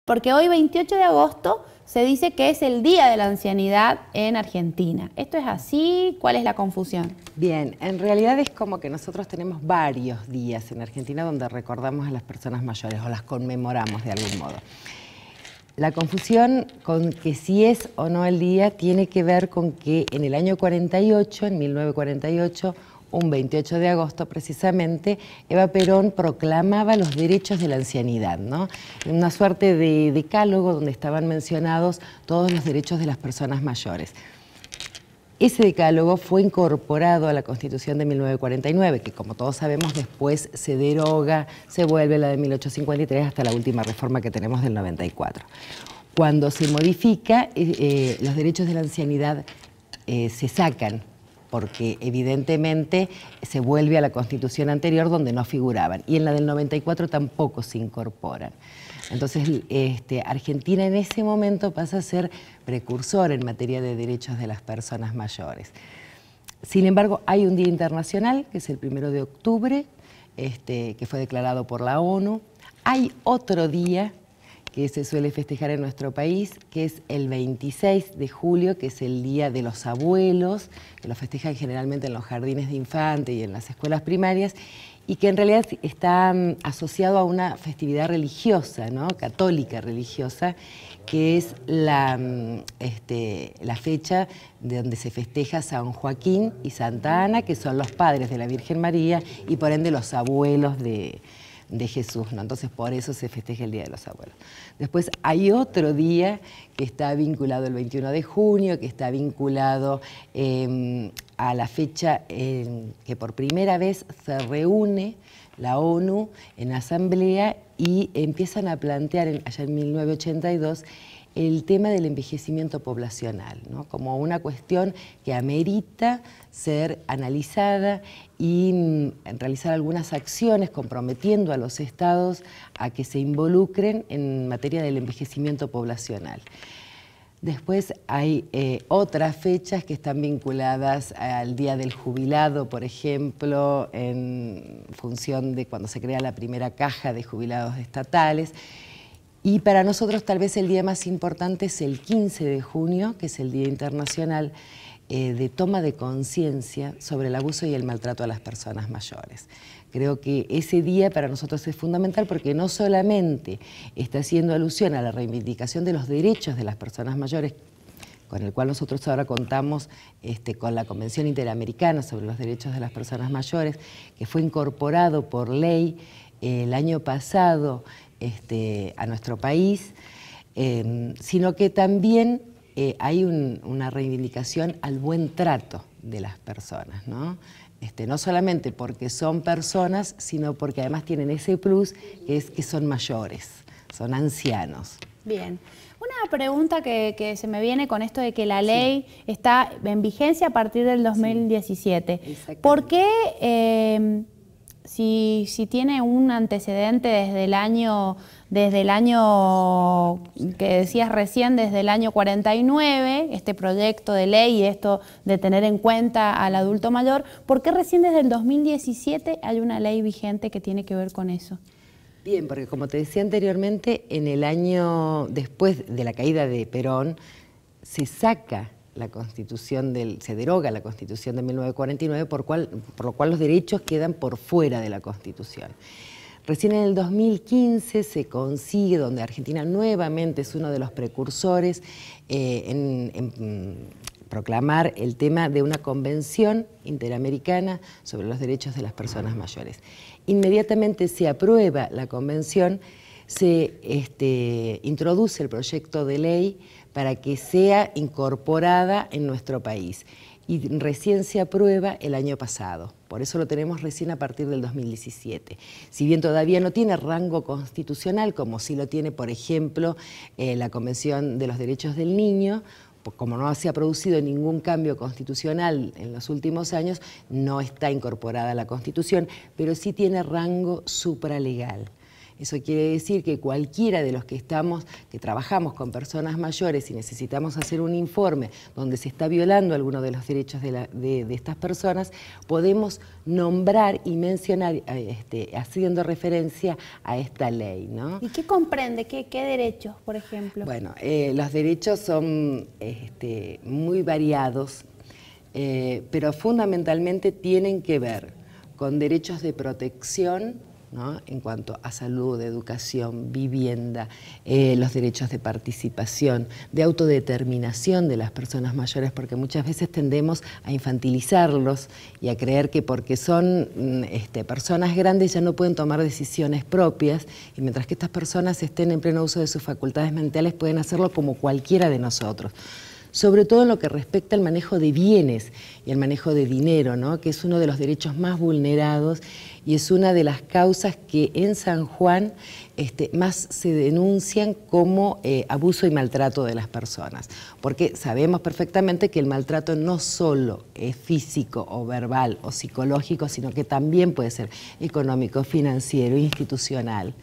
Porque hoy, 28 de agosto, se dice que es el Día de la Ancianidad en Argentina. ¿Esto es así? ¿Cuál es la confusión? Bien, en realidad es como que nosotros tenemos varios días en Argentina donde recordamos a las personas mayores o las conmemoramos de algún modo. La confusión con que si es o no el día tiene que ver con que en el año 48, en 1948, un 28 de agosto precisamente, Eva Perón proclamaba los derechos de la ancianidad, ¿no? Una suerte de decálogo donde estaban mencionados todos los derechos de las personas mayores. Ese decálogo fue incorporado a la Constitución de 1949, que como todos sabemos después se deroga, se vuelve la de 1853 hasta la última reforma que tenemos del 94. Cuando se modifica, los derechos de la ancianidad se sacan, porque evidentemente se vuelve a la Constitución anterior donde no figuraban, y en la del 94 tampoco se incorporan. Entonces, Argentina en ese momento pasa a ser precursor en materia de derechos de las personas mayores. Sin embargo, hay un Día Internacional, que es el 1 de octubre, que fue declarado por la ONU. Hay otro día que se suele festejar en nuestro país, que es el 26 de julio, que es el Día de los Abuelos, que lo festejan generalmente en los jardines de infantes y en las escuelas primarias, y que en realidad está asociado a una festividad religiosa, ¿no? Católica religiosa, que es la fecha de donde se festeja San Joaquín y Santa Ana, que son los padres de la Virgen María y por ende los abuelos de Jesús, ¿no? Entonces por eso se festeja el Día de los Abuelos. Después hay otro día que está vinculado el 21 de junio, que está vinculado a la fecha en que por primera vez se reúne la ONU en asamblea y empiezan a plantear, allá en 1982, el tema del envejecimiento poblacional, ¿no? Como una cuestión que amerita ser analizada y realizar algunas acciones comprometiendo a los estados a que se involucren en materia del envejecimiento poblacional. Después hay otras fechas que están vinculadas al Día del Jubilado, por ejemplo, en función de cuando se crea la primera caja de jubilados estatales. Y para nosotros tal vez el día más importante es el 15 de junio, que es el Día Internacional de Toma de Conciencia sobre el abuso y el maltrato a las personas mayores. Creo que ese día para nosotros es fundamental porque no solamente está haciendo alusión a la reivindicación de los derechos de las personas mayores, con el cual nosotros ahora contamos con la Convención Interamericana sobre los Derechos de las Personas Mayores, que fue incorporado por ley el año pasado a nuestro país, sino que también hay una reivindicación al buen trato de las personas, ¿no? No solamente porque son personas, sino porque además tienen ese plus que es que son mayores, son ancianos. Bien. Una pregunta que se me viene con esto de que la ley está en vigencia a partir del 2017. Sí, ¿Por qué, si tiene un antecedente desde el año que decías recién, desde el año 49, este proyecto de ley y esto de tener en cuenta al adulto mayor, ¿por qué recién desde el 2017 hay una ley vigente que tiene que ver con eso? Bien, porque como te decía anteriormente, en el año después de la caída de Perón, se saca la Constitución se deroga la Constitución de 1949, por lo cual los derechos quedan por fuera de la Constitución. Recién en el 2015 se consigue, donde Argentina nuevamente es uno de los precursores en proclamar el tema de una convención interamericana sobre los derechos de las personas mayores. Inmediatamente se aprueba la convención, se introduce el proyecto de ley para que sea incorporada en nuestro país. Y recién se aprueba el año pasado, por eso lo tenemos recién a partir del 2017. Si bien todavía no tiene rango constitucional, como sí lo tiene, por ejemplo, la Convención de los Derechos del Niño, como no se ha producido ningún cambio constitucional en los últimos años, no está incorporada a la Constitución, pero sí tiene rango supralegal. Eso quiere decir que cualquiera de los que trabajamos con personas mayores y necesitamos hacer un informe donde se está violando alguno de los derechos de estas personas, podemos nombrar y mencionar haciendo referencia a esta ley, ¿no? ¿Y qué comprende? ¿Qué derechos, por ejemplo? Bueno, los derechos son muy variados, pero fundamentalmente tienen que ver con derechos de protección, ¿no?, en cuanto a salud, educación, vivienda, los derechos de participación, de autodeterminación de las personas mayores, porque muchas veces tendemos a infantilizarlos y a creer que porque son personas grandes ya no pueden tomar decisiones propias, y mientras que estas personas estén en pleno uso de sus facultades mentales pueden hacerlo como cualquiera de nosotros. Sobre todo en lo que respecta al manejo de bienes y el manejo de dinero, ¿no?, que es uno de los derechos más vulnerados y es una de las causas que en San Juan más se denuncian como abuso y maltrato de las personas. Porque sabemos perfectamente que el maltrato no solo es físico o verbal o psicológico, sino que también puede ser económico, financiero, institucional.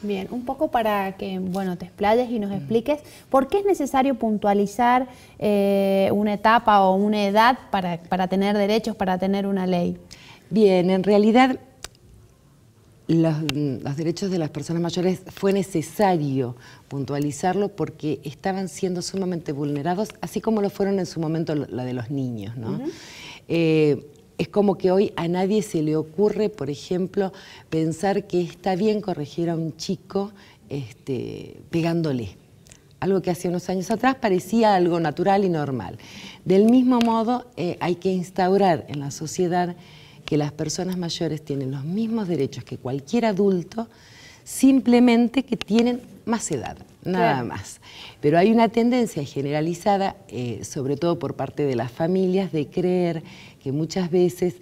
Bien, un poco para que, bueno, te explayes y nos expliques por qué es necesario puntualizar una etapa o una edad para tener derechos, para tener una ley. Bien, en realidad los derechos de las personas mayores fue necesario puntualizarlo porque estaban siendo sumamente vulnerados, así como lo fueron en su momento la de los niños, ¿no? Es como que hoy a nadie se le ocurre, por ejemplo, pensar que está bien corregir a un chico pegándole. Algo que hace unos años atrás parecía algo natural y normal. Del mismo modo, hay que instaurar en la sociedad que las personas mayores tienen los mismos derechos que cualquier adulto, simplemente que tienen más edad, nada más. Pero hay una tendencia generalizada, sobre todo por parte de las familias, de creer que muchas veces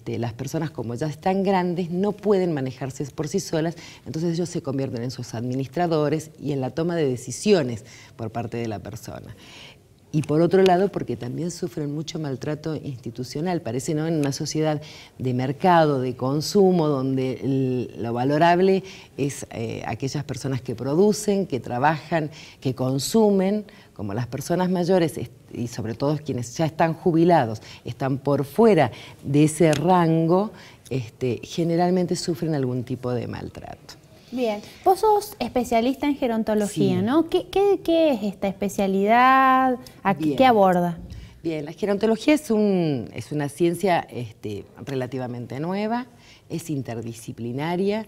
las personas, como ya están grandes, no pueden manejarse por sí solas, entonces ellos se convierten en sus administradores y en la toma de decisiones por parte de la persona. Y por otro lado, porque también sufren mucho maltrato institucional. Parece, ¿no?, en una sociedad de mercado, de consumo, donde lo valorable es aquellas personas que producen, que trabajan, que consumen, como las personas mayores y sobre todo quienes ya están jubilados, están por fuera de ese rango, generalmente sufren algún tipo de maltrato. Bien, vos sos especialista en gerontología, sí, ¿no? ¿Qué es esta especialidad? ¿Qué aborda? Bien, la gerontología es una ciencia relativamente nueva, es interdisciplinaria,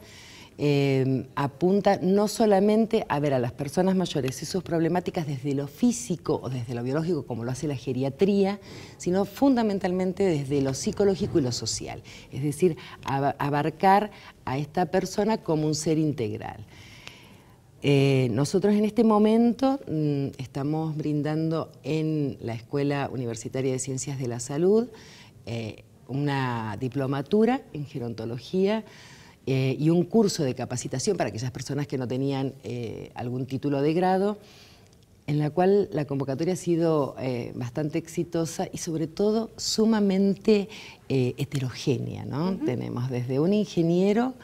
apunta no solamente a ver a las personas mayores y sus problemáticas desde lo físico o desde lo biológico, como lo hace la geriatría, sino fundamentalmente desde lo psicológico y lo social, es decir, abarcar a esta persona como un ser integral. Nosotros en este momento estamos brindando en la Escuela Universitaria de Ciencias de la Salud una diplomatura en gerontología y un curso de capacitación para aquellas personas que no tenían algún título de grado, en la cual la convocatoria ha sido bastante exitosa y sobre todo sumamente heterogénea, ¿no? Tenemos desde un ingeniero,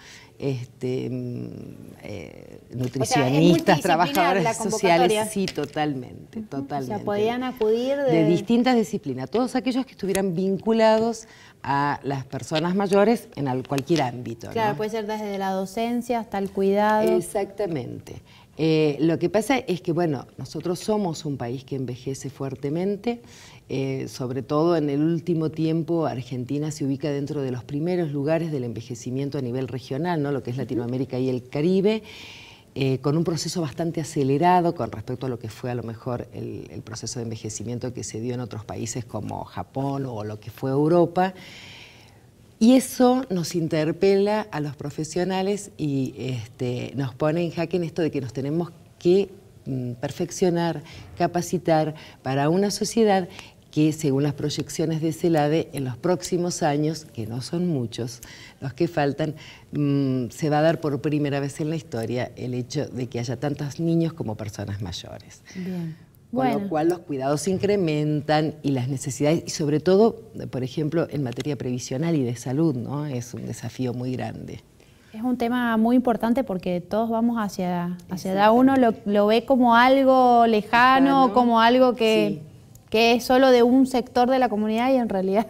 nutricionistas, trabajadores sociales, sí, totalmente. O sea, podían acudir de distintas disciplinas, todos aquellos que estuvieran vinculados a las personas mayores en cualquier ámbito. Claro, ¿no? Puede ser desde la docencia hasta el cuidado. Exactamente. Lo que pasa es que, bueno, nosotros somos un país que envejece fuertemente, sobre todo en el último tiempo Argentina se ubica dentro de los primeros lugares del envejecimiento a nivel regional, ¿no?, lo que es Latinoamérica y el Caribe, con un proceso bastante acelerado con respecto a lo que fue a lo mejor el proceso de envejecimiento que se dio en otros países como Japón o lo que fue Europa. Y eso nos interpela a los profesionales y nos pone en jaque en esto de que nos tenemos que perfeccionar, capacitar para una sociedad que, según las proyecciones de CELADE, en los próximos años, que no son muchos los que faltan, se va a dar por primera vez en la historia el hecho de que haya tantos niños como personas mayores. Bien. Con lo cual los cuidados se incrementan y las necesidades, y sobre todo, por ejemplo, en materia previsional y de salud, ¿no?, es un desafío muy grande. Es un tema muy importante porque todos vamos hacia allá. Uno lo ve como algo lejano, como algo que es solo de un sector de la comunidad y en realidad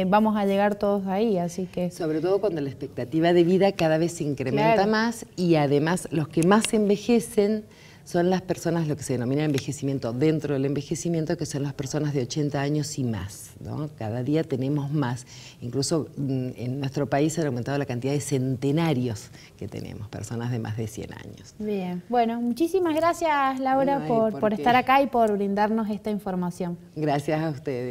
vamos a llegar todos ahí, así que... Sobre todo cuando la expectativa de vida cada vez se incrementa más y además los que más envejecen son las personas, lo que se denomina envejecimiento dentro del envejecimiento, que son las personas de 80 años y más, ¿no? Cada día tenemos más. Incluso en nuestro país se ha aumentado la cantidad de centenarios que tenemos, personas de más de 100 años. Bien, bueno, muchísimas gracias, Laura, por estar acá y por brindarnos esta información. Gracias a ustedes.